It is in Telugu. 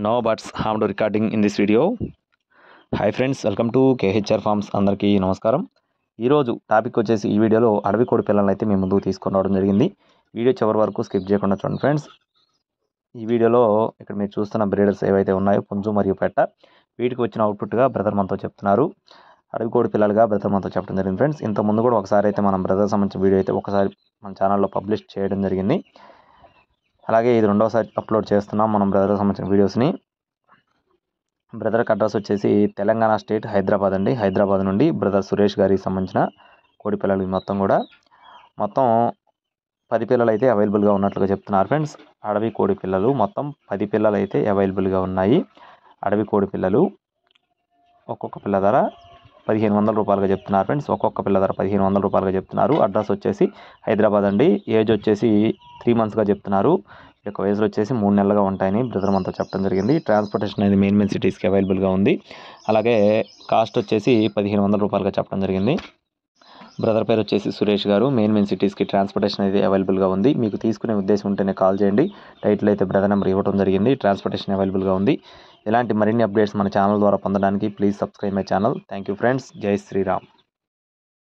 No buts harmed recording in this video. Hi friends, welcome to KHR forms. అందరికీ నమస్కారం. ఈరోజు టాపిక్ వచ్చేసి ఈ వీడియోలో అడవి కోడి పిల్లలను అయితే మేము ముందుకు తీసుకొని రావడం జరిగింది. వీడియో చివరి వరకు స్కిప్ చేయకుండా చూడండి ఫ్రెండ్స్. ఈ వీడియోలో ఇక్కడ మీరు చూస్తున్న బ్రీడర్స్ ఏవైతే ఉన్నాయో పుంజు మరియు పెట్ట, వీటికి వచ్చిన అవుట్పుట్గా బ్రదర్ మనతో చెప్తున్నారు. అడవి కోడి పిల్లలుగా బ్రదర్ మనతో చెప్పడం జరిగింది ఫ్రెండ్స్. ఇంతకుముందు కూడా ఒకసారి అయితే మనం బ్రదర్ సంబంధించిన వీడియో అయితే ఒకసారి మన ఛానల్లో పబ్లిష్ చేయడం జరిగింది. అలాగే ఇది రెండోసారి అప్లోడ్ చేస్తున్నాం మనం బ్రదర్ సంబంధించిన వీడియోస్ని. బ్రదర్కి అడ్రస్ వచ్చేసి తెలంగాణ స్టేట్ హైదరాబాద్ అండి. హైదరాబాద్ నుండి బ్రదర్ సురేష్ గారికి సంబంధించిన కోడి పిల్లలు మొత్తం 10 పిల్లలు అయితే అవైలబుల్గా ఉన్నట్లుగా చెప్తున్నారు ఫ్రెండ్స్. అడవి కోడి పిల్లలు మొత్తం 10 పిల్లలు అయితే అవైలబుల్గా ఉన్నాయి. అడవి కోడి పిల్లలు ఒక్కొక్క పిల్ల ధర 1500 రూపాయలుగా చెప్తున్నారు ఫ్రెండ్స్. ఒక్కొక్క పిల్ల ధర 1500 రూపాయలుగా చెప్తున్నారు. అడ్రస్ వచ్చేసి హైదరాబాద్ అండి. ఏజ్ వచ్చేసి 3 మంత్స్గా చెప్తున్నారు. యొక్క వయసులో వచ్చేసి 3 నెలలుగా ఉంటాయని బ్రదర్ మనతో చెప్పడం జరిగింది. ట్రాన్స్పోర్టేషన్ అనేది మెయిన్ సిటీస్కి అవైలబుల్గా ఉంది. అలాగే కాస్ట్ వచ్చేసి 1500 రూపాయలుగా చెప్పడం జరిగింది. బ్రదర్ పేరు వచ్చేసి సురేష్ గారు. మెయిన్ సిటీస్కి ట్రాన్స్పోర్టేషన్ అనేది అవైలబుల్గా ఉంది. మీకు తీసుకునే ఉద్దేశం ఉంటేనే కాల్ చేయండి. టైటిల్ అయితే బ్రదర్ నెంబర్ ఇవ్వడం జరిగింది. ట్రాన్స్పోర్టేషన్ అవైలబుల్గా ఉంది. ఇలాంటి మరిన్ని అప్డేట్స్ మన ఛానల్ ద్వారా పొందడానికి please subscribe my channel. Thank you friends. జై శ్రీరామ్.